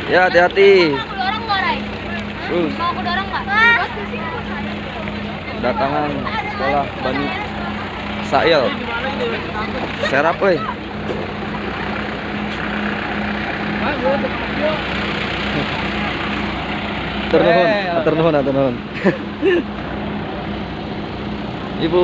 Ya, hati-hati. Mau aku dorong nggak, Ray? Terus Mau aku dorong nggak? kedatangan sekolah Bani Sail. Serap, woi. Atur nuhun, atur nuhun, atur nuhun. Ibu